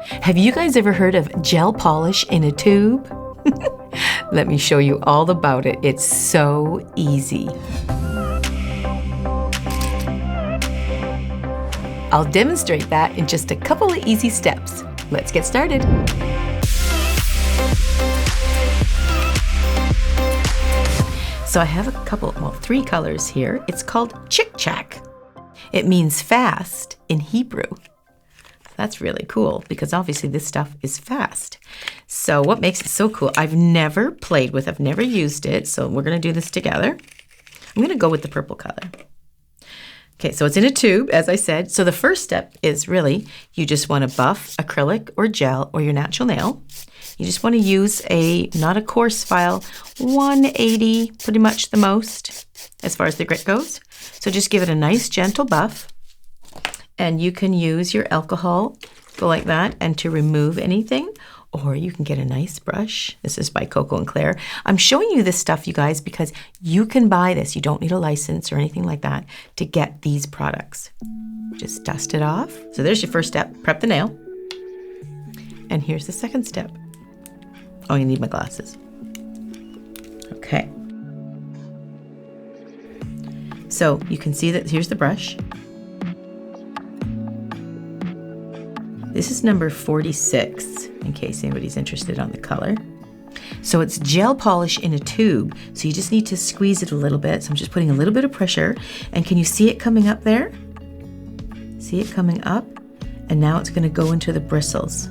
Have you guys ever heard of gel polish in a tube? Let me show you all about it. It's so easy. I'll demonstrate that in just a couple of easy steps. Let's get started. So I have three colors here. It's called Chak. It means fast in Hebrew. That's really cool because obviously this stuff is fast. So what makes it so cool? I've never used it, so we're gonna do this together. I'm gonna go with the purple color. Okay, so it's in a tube, as I said. So the first step is really, you just wanna buff acrylic or gel or your natural nail. You just wanna use not a coarse file, 180, pretty much the most, as far as the grit goes. So just give it a nice gentle buff. And you can use your alcohol, go like that, and to remove anything, or you can get a nice brush. This is by Koko and Claire. I'm showing you this stuff, you guys, because you can buy this. You don't need a license or anything like that to get these products. Just dust it off. So there's your first step, prep the nail. And here's the second step. Oh, you need my glasses. Okay. So you can see that here's the brush. This is number 46, in case anybody's interested on the color. So it's gel polish in a tube, so you just need to squeeze it a little bit. So I'm just putting a little bit of pressure, and can you see it coming up there? See it coming up? And now it's gonna go into the bristles,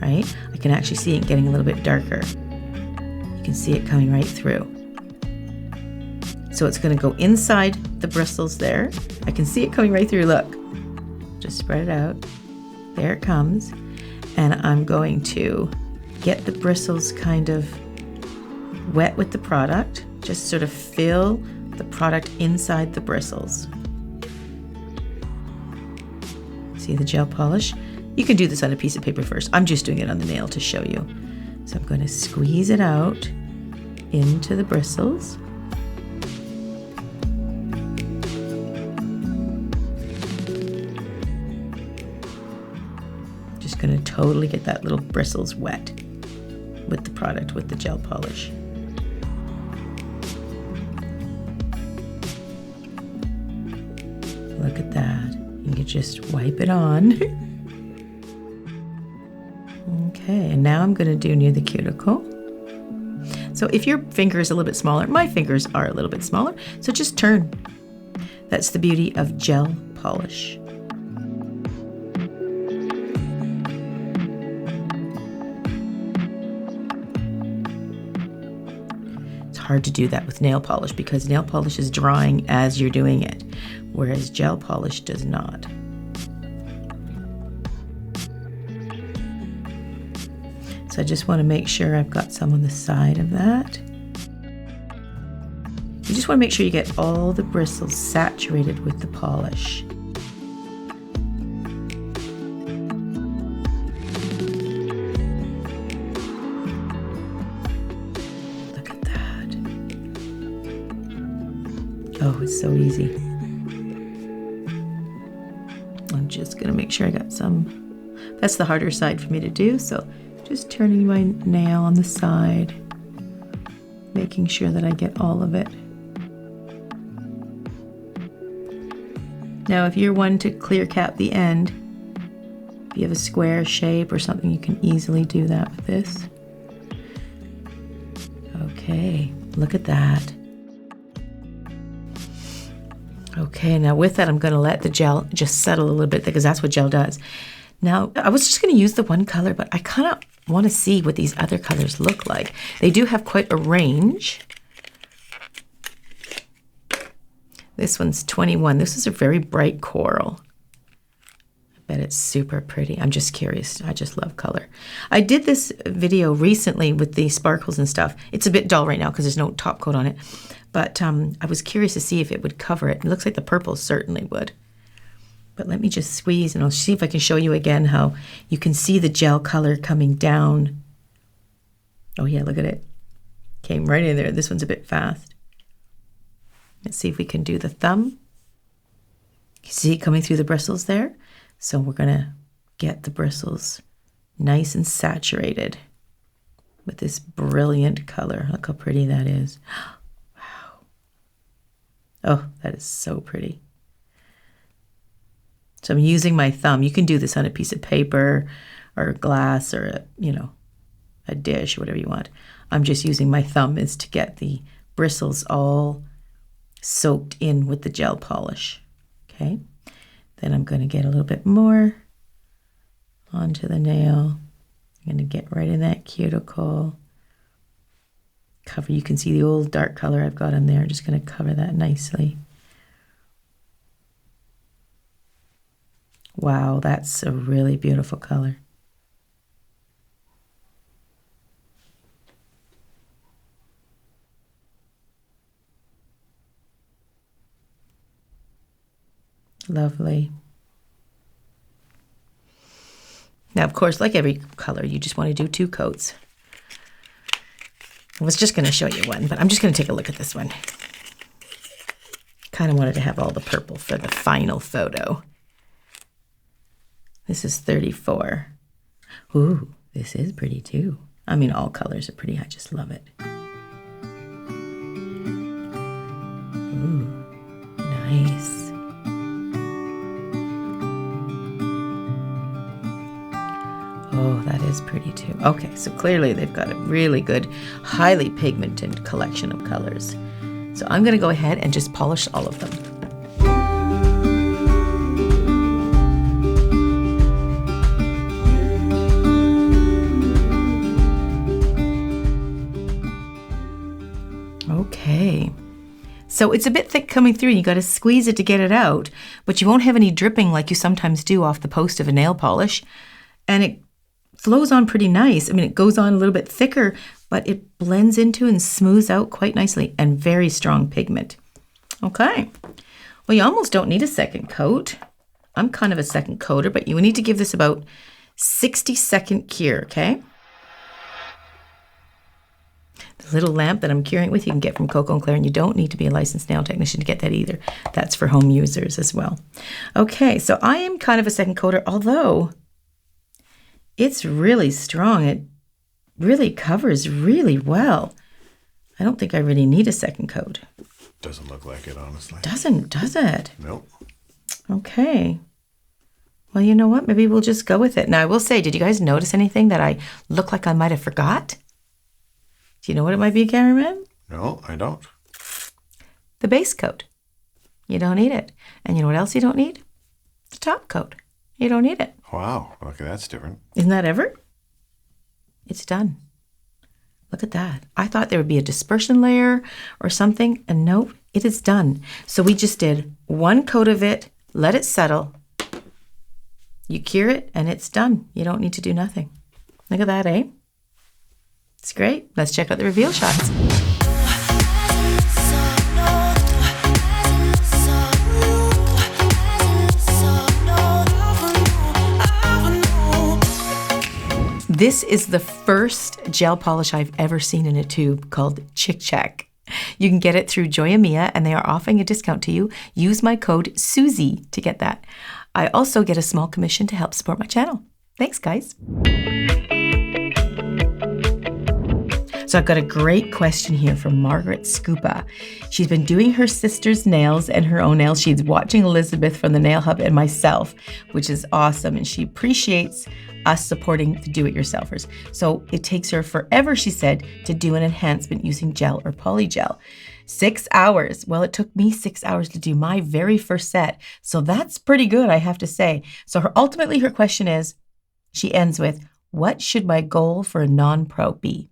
right? I can actually see it getting a little bit darker. You can see it coming right through. So it's gonna go inside the bristles there. I can see it coming right through, look. Just spread it out. There it comes, and I'm going to get the bristles kind of wet with the product, just sort of fill the product inside the bristles. See the gel polish? You can do this on a piece of paper first. I'm just doing it on the nail to show you. So I'm going to squeeze it out into the bristles. Just going to totally get that little bristles wet with the product, with the gel polish. Look at that. You can just wipe it on. Okay, and now I'm going to do near the cuticle. So if your finger is a little bit smaller, my fingers are a little bit smaller, so just turn. That's the beauty of gel polish. Hard to do that with nail polish because nail polish is drying as you're doing it, whereas gel polish does not. So I just want to make sure I've got some on the side of that. You just want to make sure you get all the bristles saturated with the polish. Oh, it's so easy. I'm just gonna make sure I got some. That's the harder side for me to do, so just turning my nail on the side, making sure that I get all of it. Now, if you're one to clear cap the end, if you have a square shape or something, you can easily do that with this. Okay, look at that. Okay, now with that, I'm going to let the gel just settle a little bit because that's what gel does. Now, I was just going to use the one color, but I kind of want to see what these other colors look like. They do have quite a range. This one's 21. This is a very bright coral. I bet it's super pretty. I'm just curious. I just love color. I did this video recently with the sparkles and stuff. It's a bit dull right now because there's no top coat on it. But I was curious to see if it would cover it. It looks like the purple certainly would. But let me just squeeze and I'll see if I can show you again how you can see the gel color coming down. Oh yeah, look at it. Came right in there. This one's a bit fast. Let's see if we can do the thumb. You see it coming through the bristles there? So we're gonna get the bristles nice and saturated with this brilliant color. Look how pretty that is. Wow. Oh, that is so pretty. So I'm using my thumb. You can do this on a piece of paper or glass or, a dish, whatever you want. I'm just using my thumb is to get the bristles all soaked in with the gel polish. Okay. Then I'm going to get a little bit more onto the nail. I'm going to get right in that cuticle. Cover, you can see the old dark color I've got in there. I'm just going to cover that nicely. Wow, that's a really beautiful color. Lovely. Now, of course, like every color, you just want to do 2 coats. I was just going to show you one, but I'm just going to take a look at this one. Kind of wanted to have all the purple for the final photo. This is 34. Ooh, this is pretty too. I mean, all colors are pretty. I just love it. Ooh, nice. Oh, that is pretty too. Okay, so clearly they've got a really good, highly pigmented collection of colors. So I'm going to go ahead and just polish all of them. Okay, so it's a bit thick coming through. You got to squeeze it to get it out, but you won't have any dripping like you sometimes do off the post of a nail polish. And it flows on pretty nice. I mean, it goes on a little bit thicker, but it blends into and smooths out quite nicely, and very strong pigment. Okay, well, you almost don't need a second coat. I'm kind of a second coater, but you need to give this about 60-second cure, okay? The little lamp that I'm curing with you can get from Koko and Claire, and you don't need to be a licensed nail technician to get that either. That's for home users as well. Okay, so I am kind of a second coater, although it's really strong. It really covers really well. I don't think I really need a second coat. Doesn't look like it, honestly. Doesn't, does it? Nope. Okay. Well, you know what? Maybe we'll just go with it. Now, I will say, did you guys notice anything that I look like I might have forgot? Do you know what it might be, cameraman? No, I don't. The base coat. You don't need it. And you know what else you don't need? The top coat. You don't need it. Wow. Okay, that's different. Isn't that ever? It's done. Look at that. I thought there would be a dispersion layer or something, and no, it is done. So we just did 1 coat of it, let it settle. You cure it, and it's done. You don't need to do nothing. Look at that, eh? It's great. Let's check out the reveal shots. This is the first gel polish I've ever seen in a tube called Chak. You can get it through Joya and they are offering a discount to you. Use my code Suzie to get that. I also get a small commission to help support my channel. Thanks, guys. So I've got a great question here from Margaret Scoopa. She's been doing her sister's nails and her own nails. She's watching Elizabeth from the Nail Hub and myself, which is awesome. And she appreciates us supporting the do-it-yourselfers. So it takes her forever, she said, to do an enhancement using gel or polygel. 6 hours. Well, it took me 6 hours to do my very first set. So that's pretty good, I have to say. So ultimately her question is, she ends with, what should my goal for a non-pro be?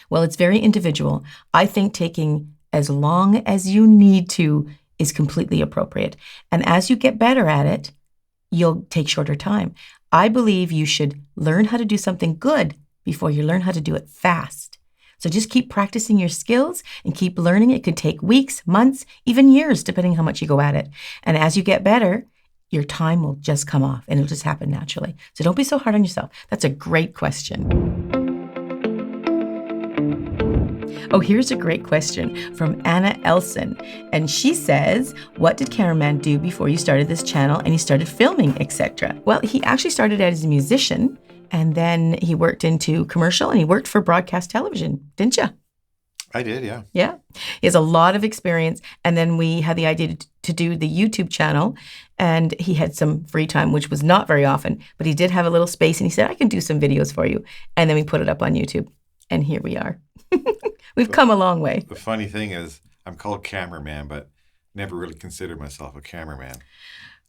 Well, it's very individual. I think taking as long as you need to is completely appropriate. And as you get better at it, you'll take shorter time. I believe you should learn how to do something good before you learn how to do it fast. So just keep practicing your skills and keep learning. It could take weeks, months, even years, depending how much you go at it. And as you get better, your time will just come off and it'll just happen naturally. So don't be so hard on yourself. That's a great question. Oh, here's a great question from Anna Elson. And she says, what did Cameraman do before you started this channel and you started filming, etc.? Well, he actually started out as a musician And then he worked into commercial and he worked for broadcast television, didn't you? I did, yeah. Yeah. He has a lot of experience. And then we had the idea to do the YouTube channel. And he had some free time, which was not very often. But he did have a little space. And he said, I can do some videos for you. And then we put it up on YouTube. And here we are. We've come a long way. The funny thing is, I'm called cameraman, but never really considered myself a cameraman.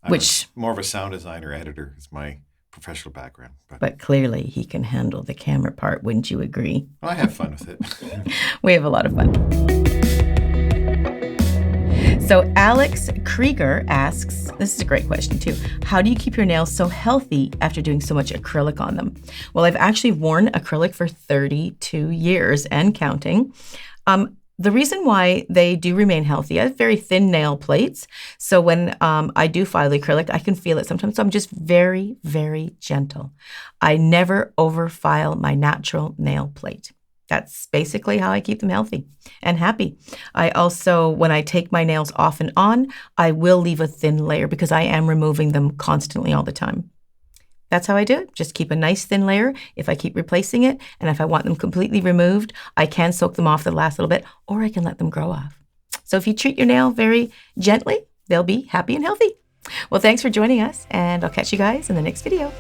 I'm more of a sound designer, editor is my professional background. But clearly he can handle the camera part, wouldn't you agree? Well, I have fun with it. We have a lot of fun. So Alex Krieger asks, this is a great question too, how do you keep your nails so healthy after doing so much acrylic on them? Well, I've actually worn acrylic for 32 years and counting. The reason why they do remain healthy, I have very thin nail plates. So when I do file the acrylic, I can feel it sometimes. So I'm just very, very gentle. I never overfile my natural nail plate. That's basically how I keep them healthy and happy. I also, when I take my nails off and on, I will leave a thin layer because I am removing them constantly all the time. That's how I do it. Just keep a nice thin layer if I keep replacing it. And if I want them completely removed, I can soak them off the last little bit, or I can let them grow off. So if you treat your nail very gently, they'll be happy and healthy. Well, thanks for joining us, and I'll catch you guys in the next video.